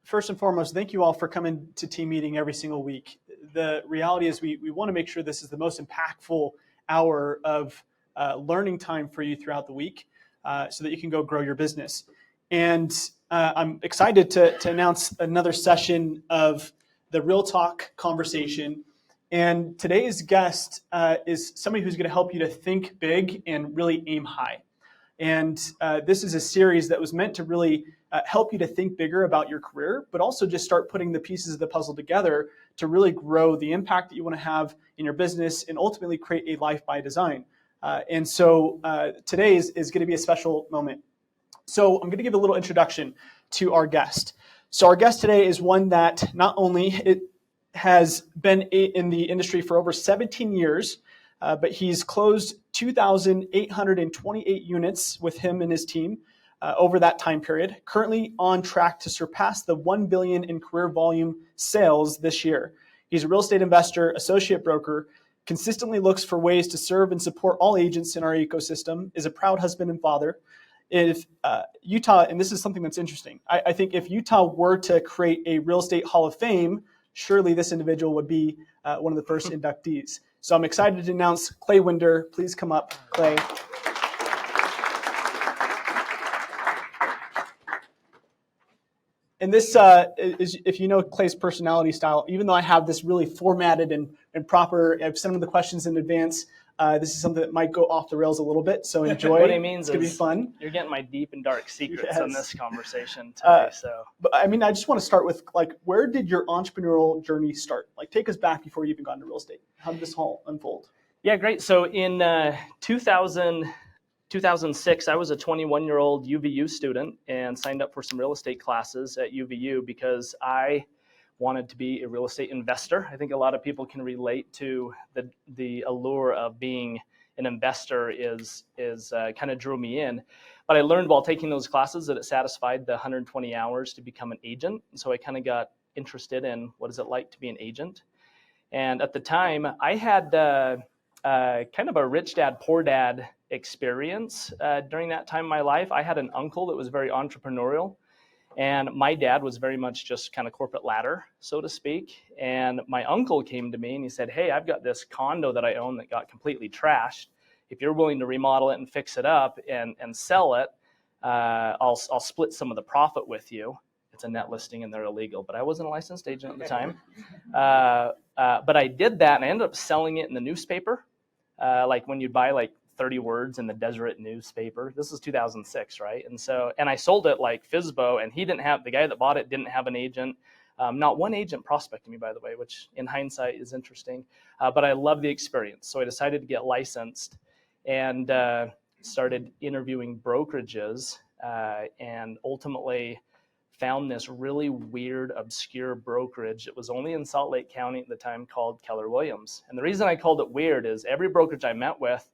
first and foremost, thank you all for coming to team meeting every single week. The reality is we want to make sure this is the most impactful hour of learning time for you throughout the week so that you can go grow your business. And I'm excited to announce another session of the Real Talk conversation. And today's guest is somebody who's going to help you to think big and really aim high. And this is a series that was meant to really help you to think bigger about your career, but also just start putting the pieces of the puzzle together to really grow the impact that you want to have in your business and ultimately create a life by design. And so today is going to be a special moment. So I'm going to give a little introduction to our guest. So our guest today is one that not only has been in the industry for over 17 years, but he's closed 2,828 units with him and his team over that time period, currently on track to surpass the $1 billion in career volume sales this year. He's a real estate investor, associate broker, consistently looks for ways to serve and support all agents in our ecosystem, is a proud husband and father. If Utah, and this is something that's interesting, I think if Utah were to create a real estate hall of fame, surely this individual would be one of the first inductees. So I'm excited to announce Clay Winder. Please come up, Clay. And this is, if you know Clay's personality style, even though I have this really formatted and proper, I've sent him the questions in advance, this is something that might go off the rails a little bit, so enjoy. What he means it's going to be fun. You're getting my deep and dark secrets in this conversation today. But I mean, I just want to start with, like, where did your entrepreneurial journey start? Like, take us back before you even got into real estate. How did this all unfold? Yeah, great. So in 2006, I was a 21-year-old UVU student and signed up for some real estate classes at UVU because I wanted to be a real estate investor. I think a lot of people can relate to the allure of being an investor is kind of drew me in. But I learned while taking those classes that it satisfied the 120 hours to become an agent. And so I kind of got interested in what is it like to be an agent. And at the time, I had kind of a rich dad, poor dad experience during that time in my life. I had an uncle that was very entrepreneurial. And my dad was very much just kind of corporate ladder, so to speak. And my uncle came to me and he said, hey, I've got this condo that I own that got completely trashed. If you're willing to remodel it and fix it up and sell it, I'll split some of the profit with you. It's a net listing and they're illegal, but I wasn't a licensed agent at the time. But I did that and I ended up selling it in the newspaper. Like when you buy like 30 words in the Deseret newspaper. This is 2006, right? And I sold it like FSBO, and the guy that bought it didn't have an agent. Not one agent prospected me, by the way, which in hindsight is interesting. But I love the experience. So I decided to get licensed and started interviewing brokerages and ultimately found this really weird, obscure brokerage. It was only in Salt Lake County at the time called Keller Williams. And the reason I called it weird is every brokerage I met with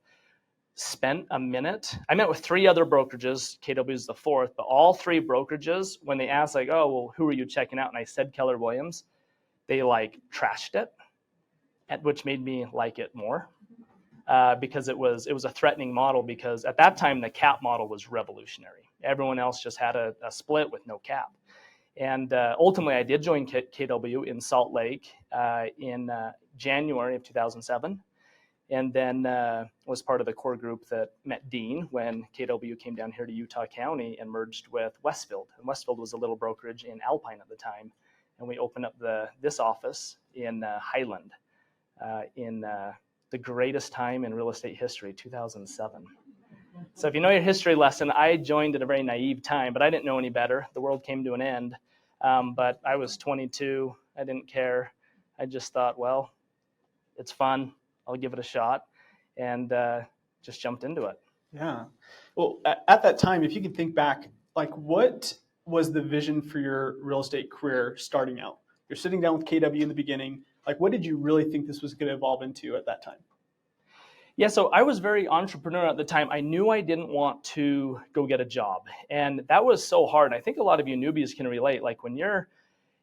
spent a minute. I met with 3 other brokerages. KW is the 4th, but all 3 brokerages, when they asked like, oh, well, who are you checking out? And I said Keller Williams, they like trashed it, which made me like it more because it was a threatening model because at that time, the cap model was revolutionary. Everyone else just had a split with no cap. And ultimately, I did join KW in Salt Lake in January of 2007. And then was part of the core group that met Dean when KW came down here to Utah County and merged with Westfield. And Westfield was a little brokerage in Alpine at the time. And we opened up this office in Highland in the greatest time in real estate history, 2007. So if you know your history lesson, I joined at a very naive time, but I didn't know any better. The world came to an end. But I was 22. I didn't care. I just thought, well, it's fun. I'll give it a shot, and just jumped into it. Yeah. Well, at that time, if you can think back, like what was the vision for your real estate career starting out? You're sitting down with KW in the beginning. Like, what did you really think this was going to evolve into at that time? Yeah, so I was very entrepreneurial at the time. I knew I didn't want to go get a job, and that was so hard. I think a lot of you newbies can relate. Like when you're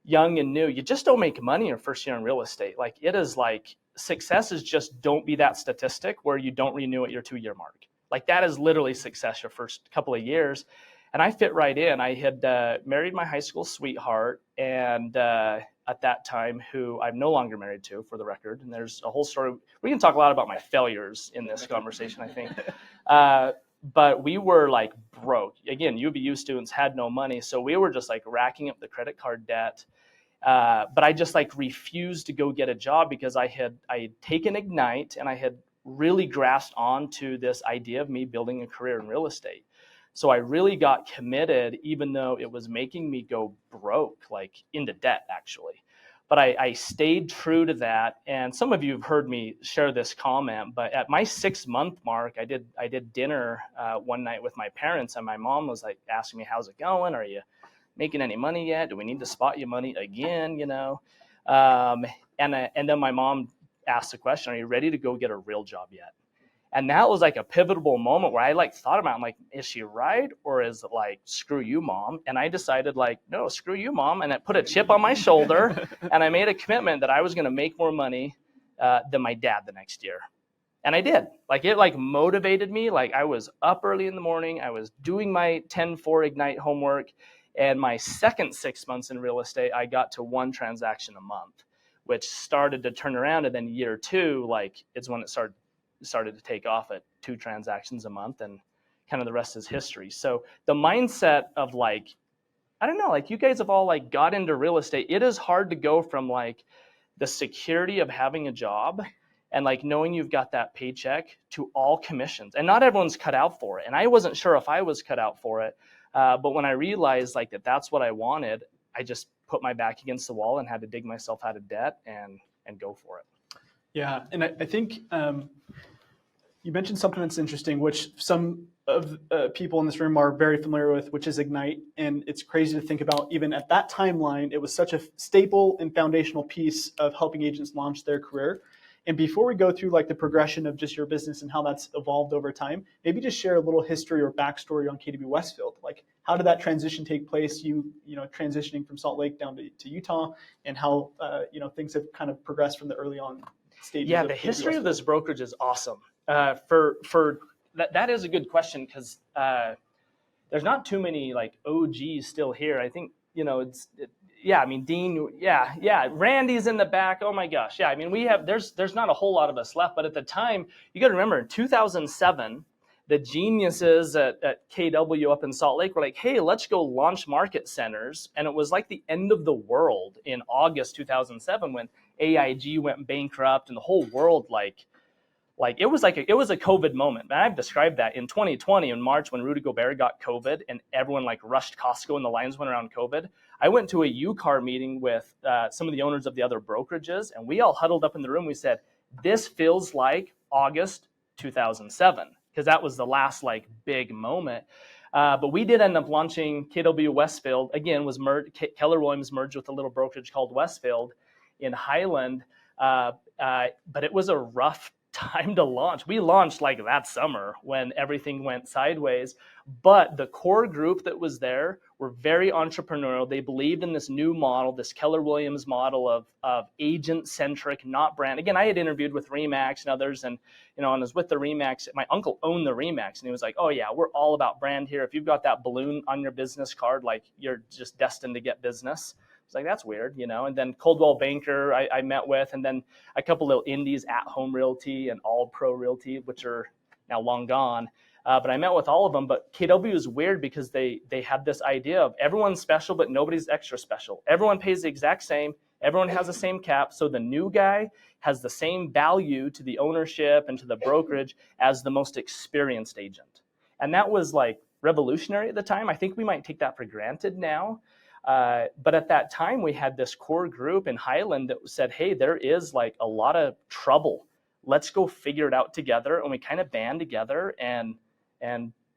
young and new, you just don't make money your first year in real estate. Like it is like success is just don't be that statistic where you don't renew at your 2-year mark. Like that is literally success your first couple of years. And I fit right in. I had married my high school sweetheart, and at that time, who I'm no longer married to, for the record. And there's a whole story. We can talk a lot about my failures in this conversation, I think. But we were like broke. Again, UVU students had no money, so we were just like racking up the credit card debt. But I just like refused to go get a job because I had taken Ignite and I had really grasped onto this idea of me building a career in real estate. So I really got committed, even though it was making me go broke, like into debt actually. But I stayed true to that. And some of you have heard me share this comment, but at my 6-month mark, I did dinner one night with my parents, and my mom was like asking me, "How's it going? Are you making any money yet? Do we need to spot you money again?" And then my mom asked the question, "Are you ready to go get a real job yet?" And that was like a pivotal moment where I like thought about, I'm like, is she right? Or is it like, screw you, mom? And I decided like, no, screw you, mom. And it put a chip on my shoulder. And I made a commitment that I was going to make more money than my dad the next year. And I did. Like it like motivated me. Like I was up early in the morning. I was doing my 10-4 Ignite homework. And my second 6 months in real estate, I got to 1 transaction a month, which started to turn around. And then year 2, like it's when it started to take off at 2 transactions a month, and kind of the rest is history. So the mindset of like, I don't know, like you guys have all like got into real estate. It is hard to go from like the security of having a job and like knowing you've got that paycheck to all commissions, and not everyone's cut out for it. And I wasn't sure if I was cut out for it. But when I realized like that's what I wanted, I just put my back against the wall and had to dig myself out of debt and go for it. Yeah, and I think you mentioned something that's interesting, which some of people in this room are very familiar with, which is Ignite. And it's crazy to think about, even at that timeline, it was such a staple and foundational piece of helping agents launch their career. And before we go through like the progression of just your business and how that's evolved over time, maybe just share a little history or backstory on KW Westfield. Like, how did that transition take place? You know, transitioning from Salt Lake down to Utah, and how things have kind of progressed from the early on stages. Yeah, the history of this brokerage is awesome. For that is a good question, because there's not too many like OGs still here. I think I mean, Dean, yeah, Randy's in the back. Oh my gosh, yeah. I mean, there's not a whole lot of us left, but at the time, you got to remember, in 2007, the geniuses at KW up in Salt Lake were like, hey, let's go launch market centers. And it was like the end of the world in August 2007 when AIG went bankrupt, and the whole world it was a COVID moment. And I've described that in 2020 in March when Rudy Gobert got COVID and everyone like rushed Costco and the lines went around COVID. I went to a UCAR meeting with some of the owners of the other brokerages, and we all huddled up in the room. We said, this feels like August 2007, because that was the last like big moment. But we did end up launching KW Westfield. Again, was Keller Williams merged with a little brokerage called Westfield in Highland. But it was a rough time to launch. We launched like that summer when everything went sideways, but the core group that was there were very entrepreneurial. They believed in this new model, this Keller Williams model of agent-centric, not brand. Again, I had interviewed with RE/MAX and others, and and I was with the RE/MAX. My uncle owned the RE/MAX, and he was like, oh yeah, we're all about brand here. If you've got that balloon on your business card, like you're just destined to get business. It's like, that's weird, And then Coldwell Banker I met with, and then a couple little indies, At Home Realty and All Pro Realty, which are now long gone. But I met with all of them. But KW is weird because they had this idea of everyone's special, but nobody's extra special. Everyone pays the exact same. Everyone has the same cap. So the new guy has the same value to the ownership and to the brokerage as the most experienced agent. And that was like revolutionary at the time. I think we might take that for granted now. But at that time, we had this core group in Highland that said, hey, there is like a lot of trouble. Let's go figure it out together. And we kind of band together and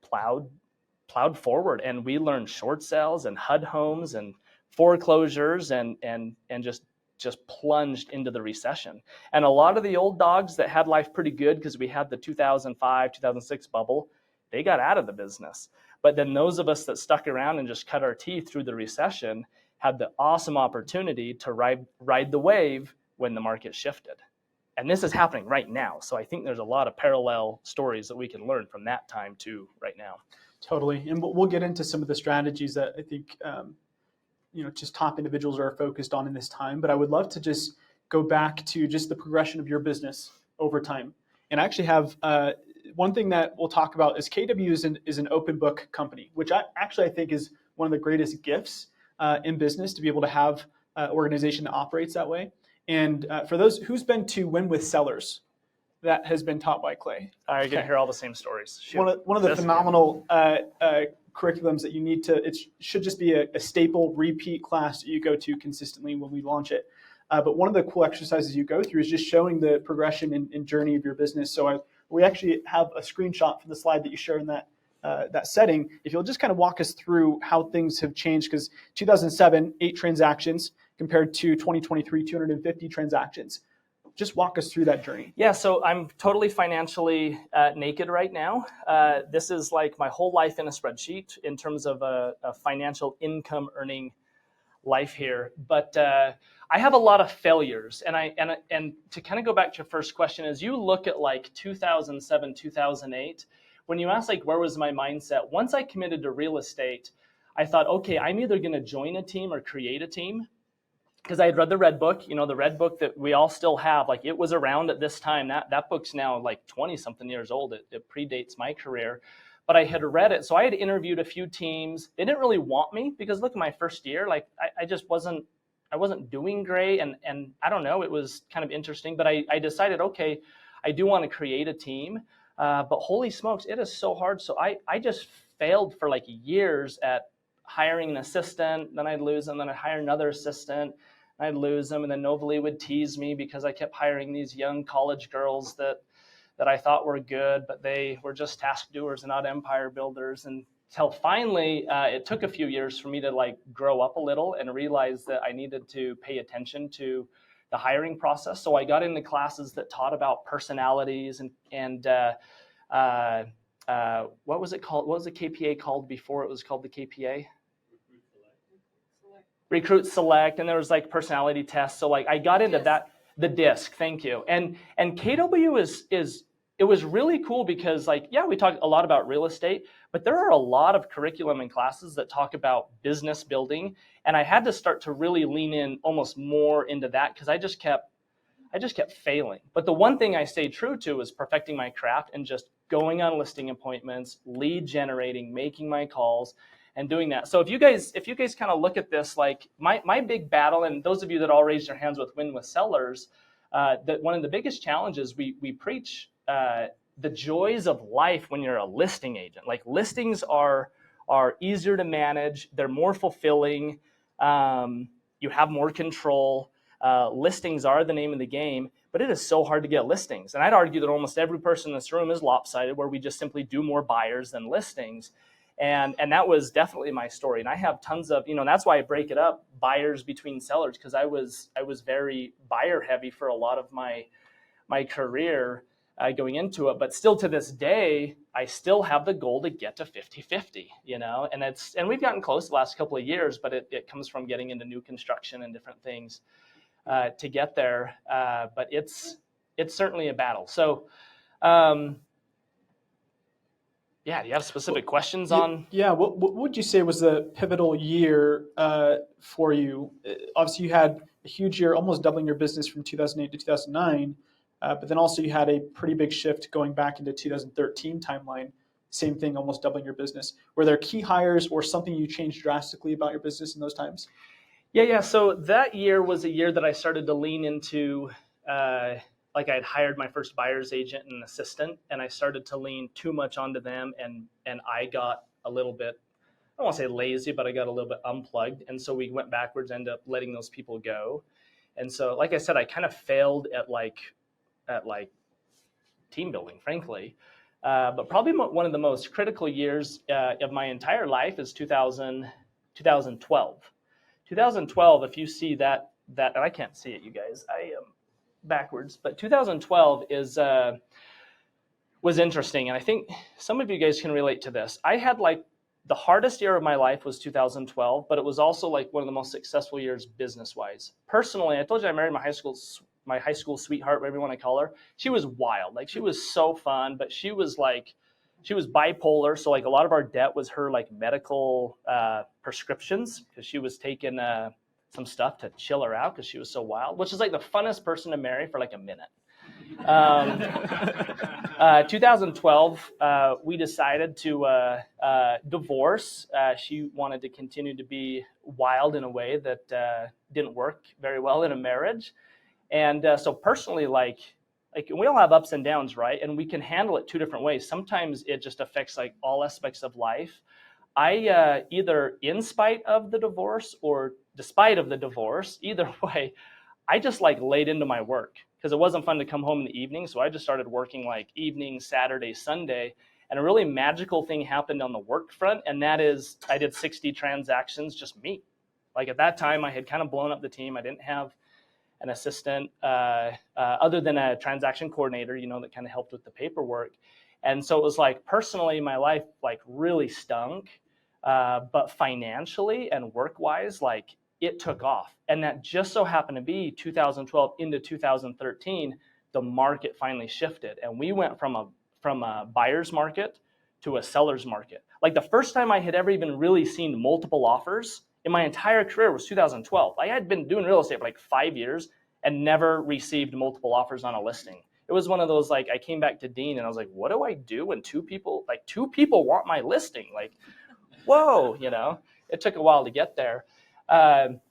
plowed forward. And we learned short sales and HUD homes and foreclosures and just plunged into the recession. And a lot of the old dogs that had life pretty good, because we had the 2005, 2006 bubble, they got out of the business. But then those of us that stuck around and just cut our teeth through the recession had the awesome opportunity to ride the wave when the market shifted. And this is happening right now. So I think there's a lot of parallel stories that we can learn from that time to right now. Totally. And we'll get into some of the strategies that I think, just top individuals are focused on in this time. But I would love to just go back to just the progression of your business over time. And I actually have one thing that we'll talk about is KW is an open book company, which I think is one of the greatest gifts in business, to be able to have an organization that operates that way. And for those who's been to Win with Sellers, that has been taught by Clay. All right, you're going to hear all the same stories. Shoot. One of the phenomenal curriculums that you need to, it should just be a staple repeat class that you go to consistently when we launch it. But one of the cool exercises you go through is just showing the progression and journey of your business. So we actually have a screenshot from the slide that you share in that setting. If you'll just kind of walk us through how things have changed, because 2007, 8 transactions compared to 2023, 250 transactions. Just walk us through that journey. Yeah, so I'm totally financially naked right now. This is like my whole life in a spreadsheet in terms of a financial income earning life here. But I have a lot of failures. And to kind of go back to your first question, as you look at like 2007, 2008, when you ask like where was my mindset, once I committed to real estate, I thought, okay, I'm either going to join a team or create a team. Because I had read the Red Book, the Red Book that we all still have, like it was around at this time. That book's now like 20-something years old. It predates my career. But I had read it. So I had interviewed a few teams. They didn't really want me because look, my first year, like I just wasn't doing great. And I don't know, it was kind of interesting. But I decided, okay, I do want to create a team. But holy smokes, it is so hard. So I just failed for like years at hiring an assistant. Then I'd lose them. Then I'd hire another assistant. I'd lose them, and then Novalee would tease me because I kept hiring these young college girls that I thought were good, but they were just task doers and not empire builders. Until finally, it took a few years for me to like grow up a little and realize that I needed to pay attention to the hiring process. So I got into classes that taught about personalities and what was it called? What was the KPA called before it was called the KPA? Recruit Select, and there was like personality tests. So like I got into that, the DISC, thank you. And KW it was really cool because like, yeah, we talk a lot about real estate, but there are a lot of curriculum and classes that talk about business building. And I had to start to really lean in almost more into that because I just kept failing. But the one thing I stayed true to was perfecting my craft and just going on listing appointments, lead generating, making my calls, and doing that. So if you guys kind of look at this, like my big battle, and those of you that all raised your hands with Win with Sellers, that one of the biggest challenges we preach the joys of life when you're a listing agent. Like listings are easier to manage, they're more fulfilling, you have more control. Listings are the name of the game, but it is so hard to get listings. And I'd argue that almost every person in this room is lopsided, where we just simply do more buyers than listings. And that was definitely my story. And I have tons of, that's why I break it up, buyers between sellers, because I was very buyer heavy for a lot of my career going into it. But still to this day, I still have the goal to get to 50-50, and we've gotten close the last couple of years, but it comes from getting into new construction and different things to get there. But it's certainly a battle. So, yeah, do you have specific questions on? Yeah, what would you say was the pivotal year for you? Obviously, you had a huge year, almost doubling your business from 2008 to 2009, but then also you had a pretty big shift going back into 2013 timeline. Same thing, almost doubling your business. Were there key hires or something you changed drastically about your business in those times? Yeah. So that year was a year that I started to lean into like I had hired my first buyer's agent and assistant, and I started to lean too much onto them, and I got a little bit, I don't want to say lazy, but I got a little bit unplugged, and so we went backwards, ended up letting those people go. And so, like I said, I kind of failed at team building, frankly. But probably one of the most critical years of my entire life is 2012. 2012, if you see that, and I can't see it, you guys, I am backwards, but 2012 was interesting, and I think some of you guys can relate to this. I had like the hardest year of my life was 2012, but it was also like one of the most successful years business-wise. Personally, I told you I married my high school sweetheart, whatever you want to call her. She was wild, like she was so fun, but she was she was bipolar, so like a lot of our debt was her like medical prescriptions, because she was taking some stuff to chill her out because she was so wild, which is like the funnest person to marry for like a minute. 2012, we decided to divorce. She wanted to continue to be wild in a way that didn't work very well in a marriage. And so personally, like we all have ups and downs, right? And we can handle it two different ways. Sometimes it just affects like all aspects of life. I either in spite of the divorce or despite of the divorce, either way, I just like laid into my work because it wasn't fun to come home in the evening. So I just started working like evening, Saturday, Sunday. And a really magical thing happened on the work front. And that is I did 60 transactions, just me. Like at that time, I had kind of blown up the team. I didn't have an assistant other than a transaction coordinator, that kind of helped with the paperwork. And so it was like personally, my life like really stunk, but financially and work-wise, like it took off. And that just so happened to be 2012 into 2013, the market finally shifted. And we went from a buyer's market to a seller's market. Like the first time I had ever even really seen multiple offers in my entire career was 2012. I had been doing real estate for like 5 years and never received multiple offers on a listing. It was one of those, like, I came back to Dean and I was like, what do I do when two people want my listing? Like, whoa, it took a while to get there. But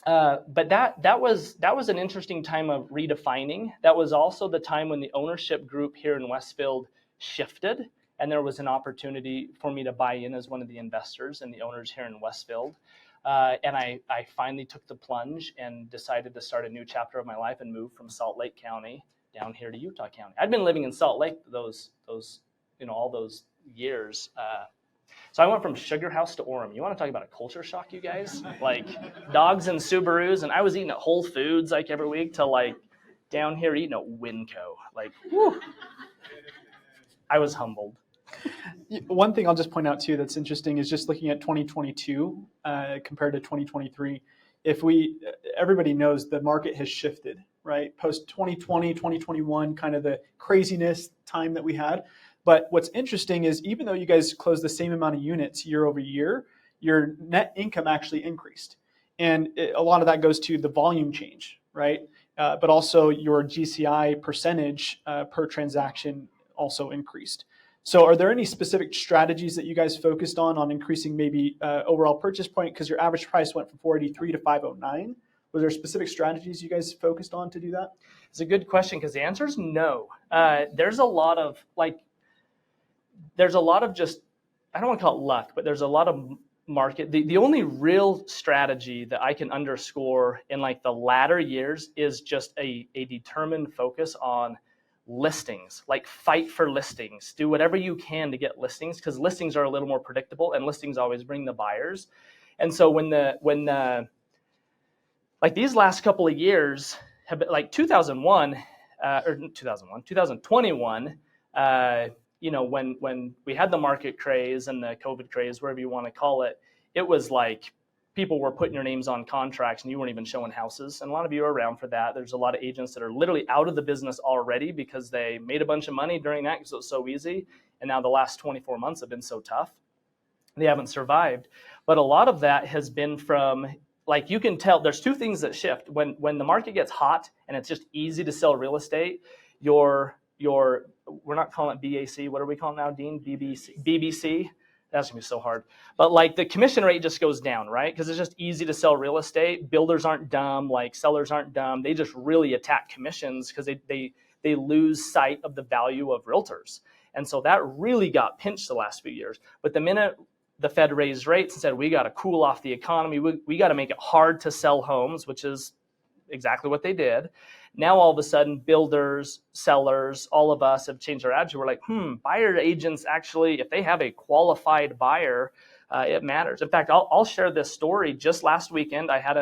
that was an interesting time of redefining. That was also the time when the ownership group here in Westfield shifted, and there was an opportunity for me to buy in as one of the investors and the owners here in Westfield. And I finally took the plunge and decided to start a new chapter of my life and move from Salt Lake County down here to Utah County. I'd been living in Salt Lake those all those years. So I went from Sugar House to Orem. You want to talk about a culture shock, you guys? Like dogs and Subarus, and I was eating at Whole Foods like every week to like down here eating at Winco. Like, whew, I was humbled. One thing I'll just point out too that's interesting is just looking at 2022 compared to 2023. Everybody knows the market has shifted, right? Post 2020, 2021, kind of the craziness time that we had. But what's interesting is even though you guys closed the same amount of units year over year, your net income actually increased. And a lot of that goes to the volume change, right? But also your GCI percentage per transaction also increased. So are there any specific strategies that you guys focused on increasing maybe overall purchase point? Because your average price went from 483 to 509. Was there specific strategies you guys focused on to do that? It's a good question because the answer is no. There's a lot of just, I don't want to call it luck, but there's a lot of market. The only real strategy that I can underscore in like the latter years is just a determined focus on listings, like fight for listings, do whatever you can to get listings because listings are a little more predictable and listings always bring the buyers. And so when like these last couple of years have been like 2021, when we had the market craze and the COVID craze, whatever you want to call it, it was like people were putting your names on contracts and you weren't even showing houses. And a lot of you are around for that. There's a lot of agents that are literally out of the business already because they made a bunch of money during that because it was so easy. And now the last 24 months have been so tough. They haven't survived. But a lot of that has been from, like, you can tell there's two things that shift. When the market gets hot and it's just easy to sell real estate, we're not calling it BAC. What are we calling it now, Dean? BBC. That's gonna be so hard. But like the commission rate just goes down, right? Because it's just easy to sell real estate. Builders aren't dumb, like sellers aren't dumb. They just really attack commissions because they lose sight of the value of realtors. And so that really got pinched the last few years. But the minute the Fed raised rates and said, we got to cool off the economy, we got to make it hard to sell homes, which is exactly what they did. Now, all of a sudden, builders, sellers, all of us have changed our attitude. We're like, buyer agents actually, if they have a qualified buyer, it matters. In fact, I'll share this story. Just last weekend, I had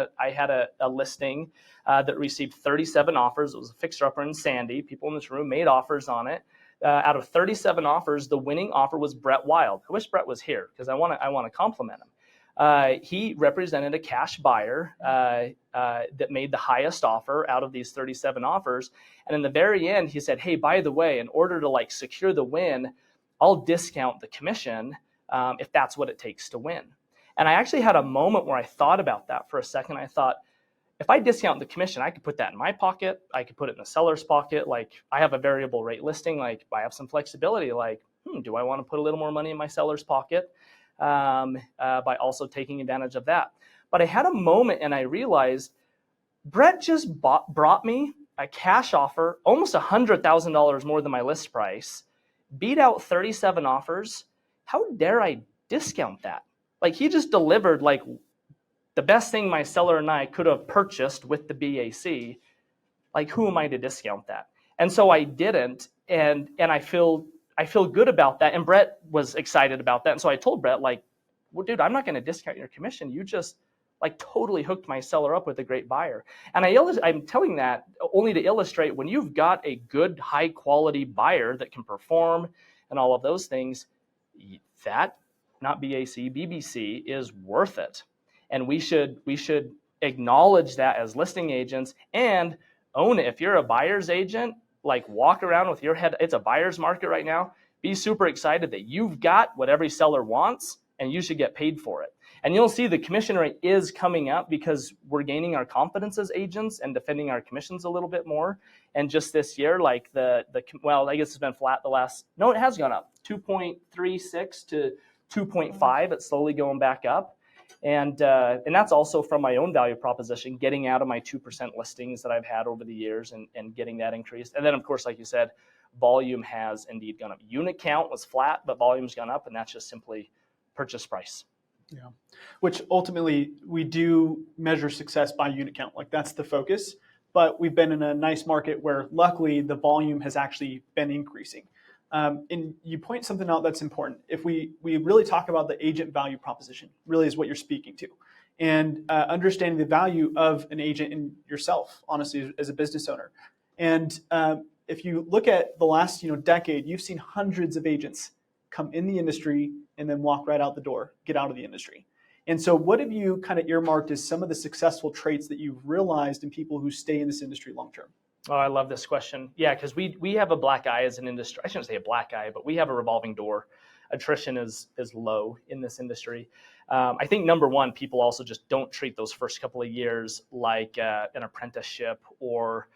a listing that received 37 offers. It was a fixer-upper in Sandy. People in this room made offers on it. Out of 37 offers, the winning offer was Brett Wild. I wish Brett was here because I want to compliment him. He represented a cash buyer that made the highest offer out of these 37 offers. And in the very end, he said, hey, by the way, in order to like secure the win, I'll discount the commission if that's what it takes to win. And I actually had a moment where I thought about that for a second. I thought, if I discount the commission, I could put that in my pocket. I could put it in the seller's pocket. Like, I have a variable rate listing. Like, I have some flexibility. Like, do I want to put a little more money in my seller's pocket by also taking advantage of that? But I had a moment and I realized Brett just brought me a cash offer, almost $100,000 more than my list price, beat out 37 offers. How dare I discount that? Like, he just delivered like the best thing my seller and I could have purchased with the BAC. Like, who am I to discount that? And so I didn't, and I feel good about that. And Brett was excited about that. And so I told Brett, like, well, dude, I'm not going to discount your commission. You just like totally hooked my seller up with a great buyer. And I'm telling that only to illustrate, when you've got a good, high quality buyer that can perform and all of those things, that, not BAC, BBC, is worth it. And we should acknowledge that as listing agents and own it. If you're a buyer's agent, like, walk around with your head, it's a buyer's market right now. Be super excited that you've got what every seller wants and you should get paid for it. And you'll see the commission rate is coming up because we're gaining our confidence as agents and defending our commissions a little bit more. And just this year, like well, I guess it's been flat it has gone up 2.36 to 2.5. It's slowly going back up. And that's also from my own value proposition, getting out of my 2% listings that I've had over the years and getting that increased. And then, of course, like you said, volume has indeed gone up. Unit count was flat, but volume's gone up, and that's just simply purchase price. Yeah, which ultimately we do measure success by unit count. Like, that's the focus. But we've been in a nice market where luckily the volume has actually been increasing. And you point something out that's important. If we really talk about the agent value proposition, really is what you're speaking to, and understanding the value of an agent in yourself, honestly, as a business owner. And if you look at the last decade, you've seen hundreds of agents come in the industry and then walk right out the door, get out of the industry. And so what have you kind of earmarked as some of the successful traits that you've realized in people who stay in this industry long term? Oh, I love this question. Yeah, because we have a black eye as an industry. I shouldn't say a black eye, but we have a revolving door. Attrition is low in this industry. I think number one, people also just don't treat those first couple of years like an apprenticeship, or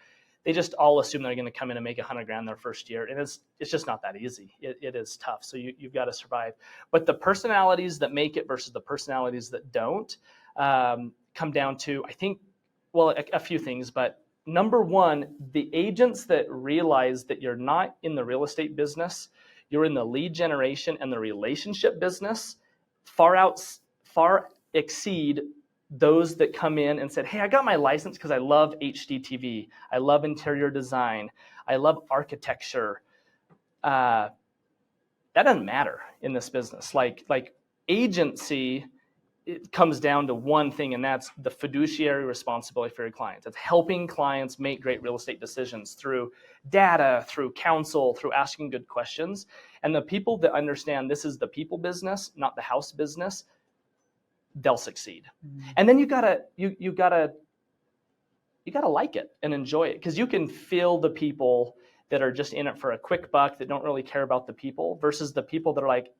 they just all assume they're going to come in and make $100,000 their first year, and it's just not that easy. It is tough. So you've got to survive. But the personalities that make it versus the personalities that don't come down to, I think, well, a few things, but number one, the agents that realize that you're not in the real estate business, you're in the lead generation and the relationship business, far exceed those that come in and said, hey, I got my license because I love HDTV, I love interior design, I love architecture. That doesn't matter in this business. Like agency, it comes down to one thing, and that's the fiduciary responsibility for your clients. It's helping clients make great real estate decisions through data, through counsel, through asking good questions. And the people that understand this is the people business, not the house business, they'll succeed. Mm-hmm. And then you gotta like it and enjoy it, because you can feel the people that are just in it for a quick buck, that don't really care about the people, versus the people that are like,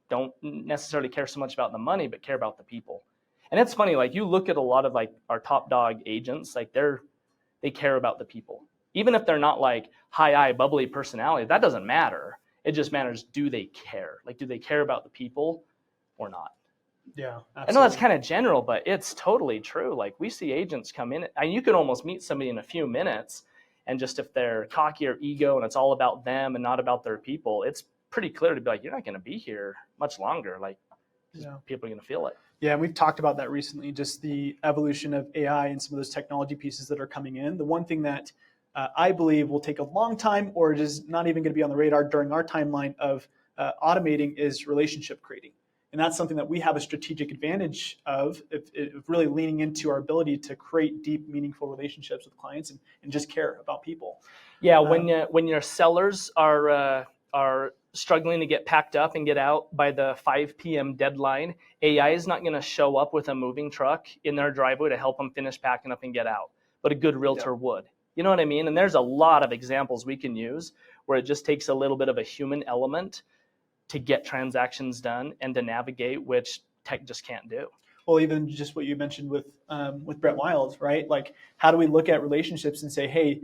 don't necessarily care so much about the money, but care about the people. And it's funny, like, you look at a lot of like our top dog agents, like they care about the people. Even if they're not like high bubbly personality, that doesn't matter. It just matters, do they care? Like, do they care about the people or not? Yeah, absolutely. I know that's kind of general, but it's totally true. Like, we see agents come in, and you can almost meet somebody in a few minutes, and just if they're cocky or ego and it's all about them and not about their people, it's pretty clear to be like, you're not going to be here much longer. Like, people are going to feel it. Yeah, and we've talked about that recently, just the evolution of AI and some of those technology pieces that are coming in. The one thing that I believe will take a long time, or is not even going to be on the radar during our timeline of automating, is relationship creating. And that's something that we have a strategic advantage of really leaning into our ability to create deep, meaningful relationships with clients and just care about people. Yeah, when your sellers are struggling to get packed up and get out by the 5 p.m. deadline, AI is not going to show up with a moving truck in their driveway to help them finish packing up and get out, but a good realtor would. You know what I mean? And there's a lot of examples we can use where it just takes a little bit of a human element to get transactions done and to navigate, which tech just can't do. Well, even just what you mentioned with Brett Wild, right? Like, how do we look at relationships and say, hey,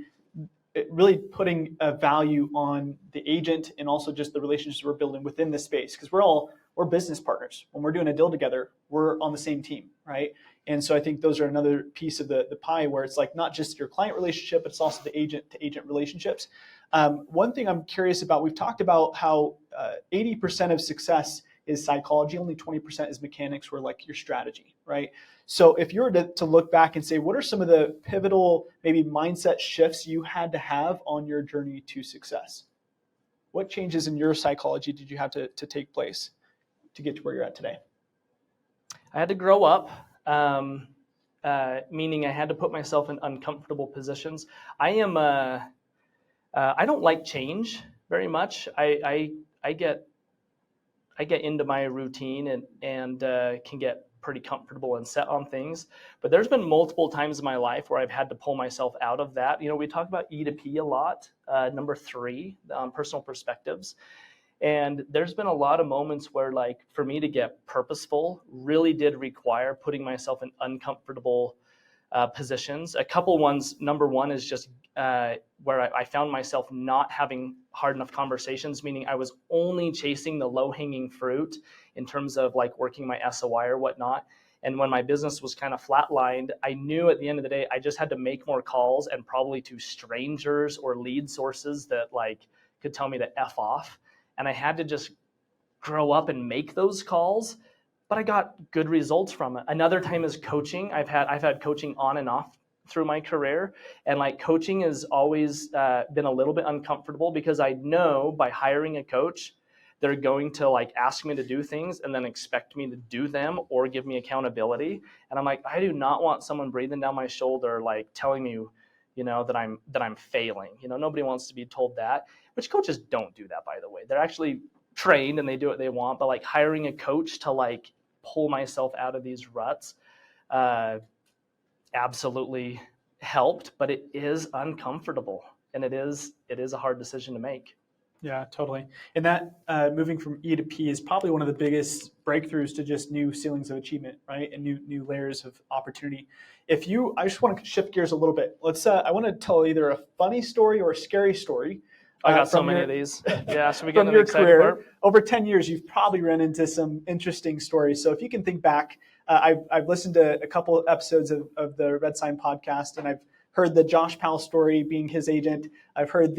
really putting a value on the agent and also just the relationships we're building within this space, because we're business partners. When we're doing a deal together, we're on the same team, right? And so I think those are another piece of the pie where it's like not just your client relationship, but it's also the agent to agent relationships. One thing I'm curious about, we've talked about how 80% of success is psychology, only 20% is mechanics, or like your strategy, right? So if you were to look back and say, what are some of the pivotal maybe mindset shifts you had to have on your journey to success? What changes in your psychology did you have to take place to get to where you're at today? I had to grow up, meaning I had to put myself in uncomfortable positions. I don't like change very much. I get into my routine and can get pretty comfortable and set on things. But there's been multiple times in my life where I've had to pull myself out of that. We talk about E to P a lot, number 3, personal perspectives. And there's been a lot of moments where, like, for me to get purposeful really did require putting myself in uncomfortable positions. A couple ones. Number one is just where I found myself not having hard enough conversations, meaning I was only chasing the low-hanging fruit in terms of like working my SOI or whatnot. And when my business was kind of flatlined, I knew at the end of the day, I just had to make more calls, and probably to strangers or lead sources that like could tell me to F off. And I had to just grow up and make those calls, but I got good results from it. Another time is coaching. I've had coaching on and off through my career, and like coaching has always been a little bit uncomfortable, because I know by hiring a coach, they're going to like ask me to do things and then expect me to do them or give me accountability. And I'm like, I do not want someone breathing down my shoulder, like telling me, that I'm failing. Nobody wants to be told that, which coaches don't do that, by the way. They're actually trained and they do what they want, but like hiring a coach to like pull myself out of these ruts absolutely helped, but it is uncomfortable, and it is a hard decision to make. Yeah, totally. And that moving from E to P is probably one of the biggest breakthroughs to just new ceilings of achievement, right? And new layers of opportunity. I just want to shift gears a little bit. I want to tell either a funny story or a scary story. I got so many of these. Yeah, so we get into the exciting career. part. Over 10 years, you've probably run into some interesting stories. So if you can think back, I've listened to a couple of episodes of the Red Sign podcast, and I've heard the Josh Powell story being his agent. I've heard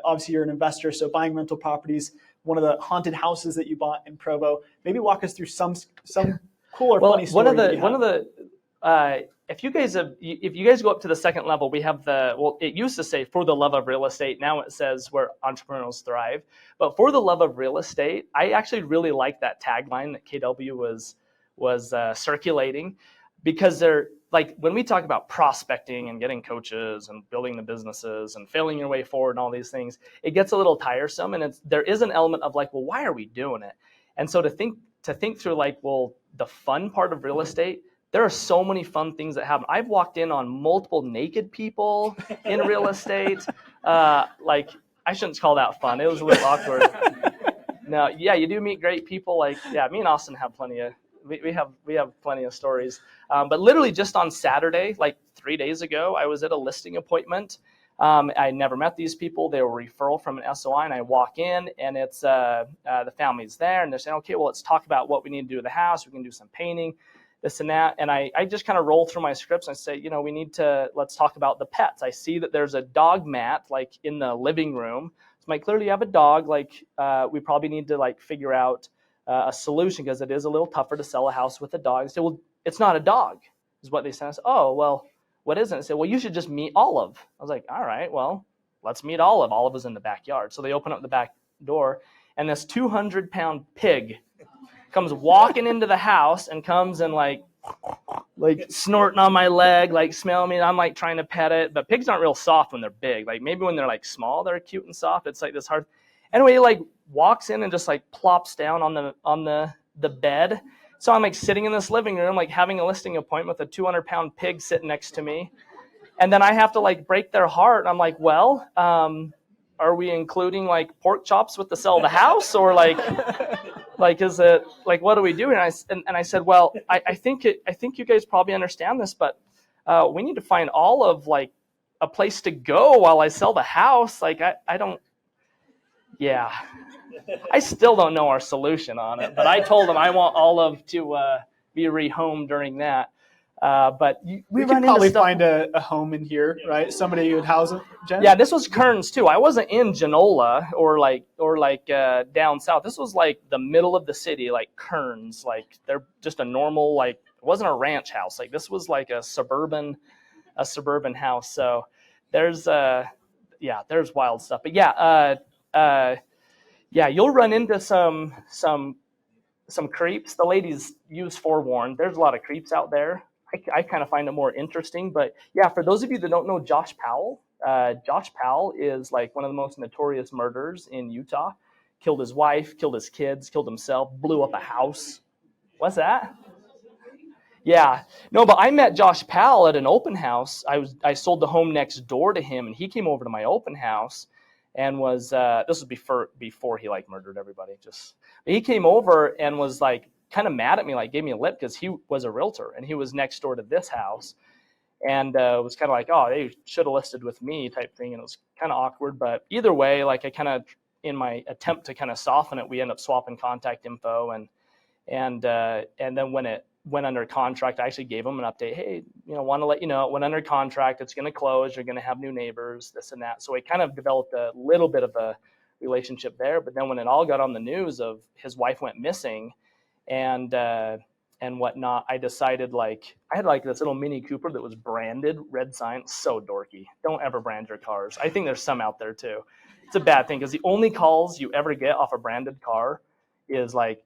obviously you're an investor, so buying rental properties, one of the haunted houses that you bought in Provo. Maybe walk us through some cool or funny story. If you guys go up to the second level, we have it used to say "for the love of real estate." Now it says "where entrepreneurs thrive." But for the love of real estate, I actually really like that tagline that KW was circulating, because they're like, when we talk about prospecting and getting coaches and building the businesses and failing your way forward and all these things, it gets a little tiresome, and there is an element of like, well, why are we doing it? And so to think through like, well, the fun part of real estate, there are so many fun things that happen. I've walked in on multiple naked people in real estate. Like, I shouldn't call that fun. It was a little awkward. No, yeah, you do meet great people. Like, yeah, me and Austin have plenty of. We have plenty of stories. But literally just on Saturday, like 3 days ago, I was at a listing appointment. I never met these people. They were a referral from an SOI, and I walk in, and it's the family's there, and they're saying, okay, well, let's talk about what we need to do to the house. We can do some painting, this and that. And I just kind of roll through my scripts and I say, let's talk about the pets. I see that there's a dog mat like in the living room. So I'm like, clearly you have a dog. Like we probably need to like figure out a solution, because it is a little tougher to sell a house with a dog. I said, well, it's not a dog, is what they said. I said, oh, well, what is it? I said, well, you should just meet Olive. I was like, all right, well, let's meet Olive. Olive is in the backyard. So they open up the back door, and this 200-pound pig comes walking into the house and comes and like snorting on my leg, like smelling me. And I'm like trying to pet it, but pigs aren't real soft when they're big. Like maybe when they're like small, they're cute and soft. It's like this hard. Anyway, he like walks in and just like plops down on the bed. So I'm like sitting in this living room, like having a listing appointment with a 200-pound pig sitting next to me. And then I have to like break their heart. And I'm like, well, are we including like pork chops with the sell of the house, or like is it like, what are we doing? And I said, well, I think you guys probably understand this, but we need to find Olive like a place to go while I sell the house. Like I don't, yeah, I still don't know our solution on it, but I told them I want Olive to be rehomed during that. But we could probably find a home in here, right? Somebody who would house it. Jen? Yeah, this was Kearns too. I wasn't in Genola or down south. This was like the middle of the city, like Kearns. Like they're just a normal, like it wasn't a ranch house. Like this was like a suburban house. So there's there's wild stuff. But you'll run into some creeps. The ladies use forewarned. There's a lot of creeps out there. I kind of find it more interesting. But yeah, for those of you that don't know Josh Powell is like one of the most notorious murderers in Utah. Killed his wife, killed his kids, killed himself, blew up a house. What's that? Yeah. No, but I met Josh Powell at an open house. I sold the home next door to him, and he came over to my open house and was this was before he like murdered everybody. He came over and was like kind of mad at me, like gave me a lip because he was a realtor and he was next door to this house, and was kind of like, oh, they should have listed with me type thing, and it was kind of awkward. But either way, like I kind of, in my attempt to kind of soften it, we end up swapping contact info, and then when it went under contract, I actually gave him an update. Hey, want to let you know it went under contract. It's going to close. You're going to have new neighbors, this and that. So we kind of developed a little bit of a relationship there. But then when it all got on the news of his wife went missing and whatnot, I decided I had like this little Mini Cooper that was branded, red sign, so dorky. Don't ever brand your cars. I think there's some out there too. It's a bad thing because the only calls you ever get off a branded car is like,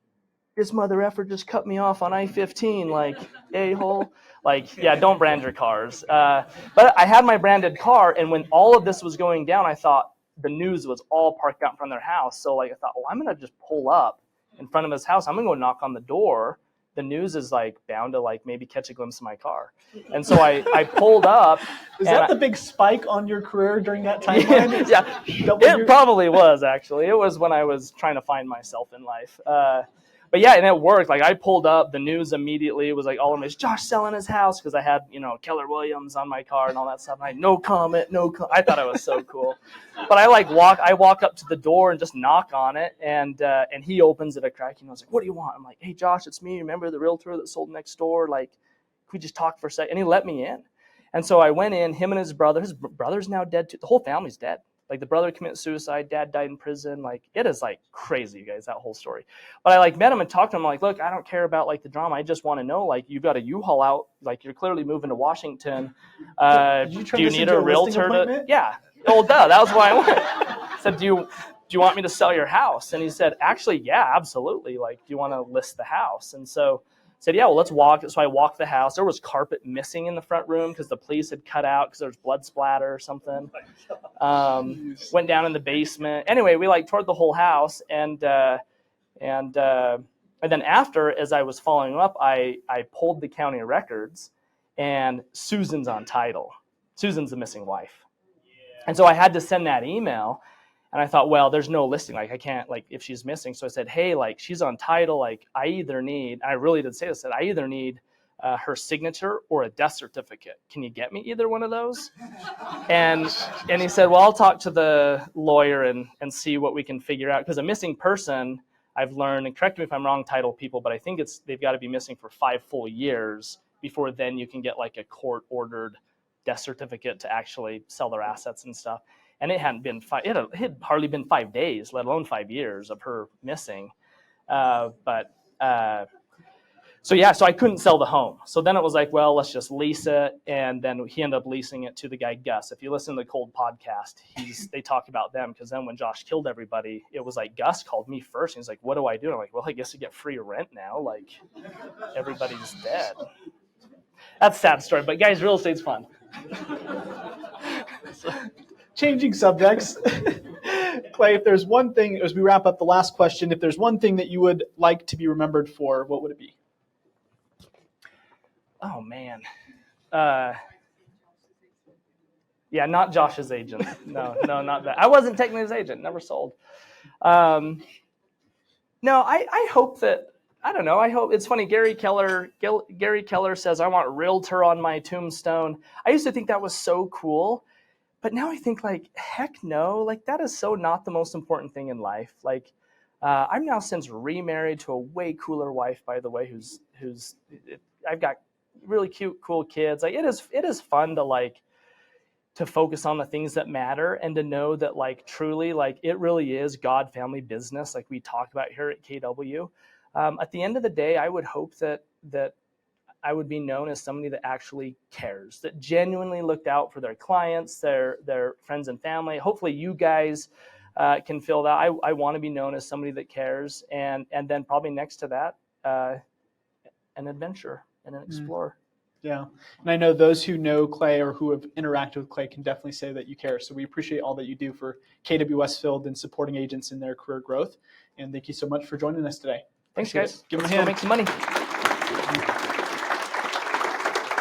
this mother effer just cut me off on I-15, like, a-hole. Like, yeah, don't brand your cars. But I had my branded car, and when all of this was going down, I thought the news was all parked out in front of their house. So, like, I thought, I'm going to just pull up in front of his house. I'm going to go knock on the door. The news is, like, bound to, like, maybe catch a glimpse of my car. And so I pulled up. Is that the big spike on your career during that timeline? Yeah, it probably was, actually. It was when I was trying to find myself in life. But yeah, and it worked. Like I pulled up, the news immediately was like all of this, Josh selling his house, because I had, Keller Williams on my car and all that stuff. And I had no comment. I thought it was so cool. But I walk up to the door and just knock on it, and he opens it a crack. I was like, what do you want? I'm like, hey Josh, it's me. Remember the realtor that sold next door? Like, can we just talk for a second? And he let me in. And so I went in, him and his brother's now dead too. The whole family's dead. Like the brother committed suicide, dad died in prison. Like it is like crazy, you guys, that whole story. But I like met him and talked to him. I'm like, look, I don't care about like the drama. I just want to know, like, you've got a U-Haul out. Like you're clearly moving to Washington. Do you need a realtor to? Yeah. Well, duh. That was why I went. I said, do you want me to sell your house? And he said, actually, yeah, absolutely. Like, do you want to list the house? And so I said, yeah, well, let's walk. So I walked the house. There was carpet missing in the front room because the police had cut out because there was blood splatter or something. Went down in the basement. Anyway, we like toured the whole house, and then after, as I was following up, I pulled the county records, and Susan's on title. Susan's the missing wife, and so I had to send that email. And I thought, well, there's no listing. Like, I can't, like, if she's missing. So I said, hey, like, she's on title. Like, I really did say this, I either need her signature or a death certificate. Can you get me either one of those? And he said, well, I'll talk to the lawyer and see what we can figure out. Because a missing person, I've learned, and correct me if I'm wrong, title people, but I think they've got to be missing for 5 full years before then you can get, like, a court-ordered death certificate to actually sell their assets and stuff. And it hadn't been it had hardly been 5 days, let alone 5 years of her missing. So I couldn't sell the home. So then it was like, well, let's just lease it. And then he ended up leasing it to the guy, Gus. If you listen to the Cold podcast, they talk about them, because then when Josh killed everybody, it was like Gus called me first. And he's like, what do I do? And I'm like, well, I guess you get free rent now. Like, everybody's dead. That's a sad story. But guys, real estate's fun. Changing subjects. Clay, if there's one thing, as we wrap up the last question, if there's one thing that you would like to be remembered for, what would it be? Oh, man. Yeah, not Josh's agent. No, not that. I wasn't technically his agent. Never sold. No, I hope that, I don't know. I hope it's funny. Gary Keller says, I want realtor on my tombstone. I used to think that was so cool, but now I think like, heck no, like that is so not the most important thing in life. Like, I'm now since remarried to a way cooler wife, by the way, I've got really cute, cool kids. Like it is fun to focus on the things that matter and to know that like truly like it really is God family business like we talk about here at KW. At the end of the day, I would hope that I would be known as somebody that actually cares, that genuinely looked out for their clients, their friends and family. Hopefully you guys can feel that. I want to be known as somebody that cares, and then probably next to that, an adventurer and an explorer. Yeah. And I know those who know Clay or who have interacted with Clay can definitely say that you care. So we appreciate all that you do for KW Westfield and supporting agents in their career growth. And thank you so much for joining us today. Thanks, guys. Give them a Let's go hand. make some money.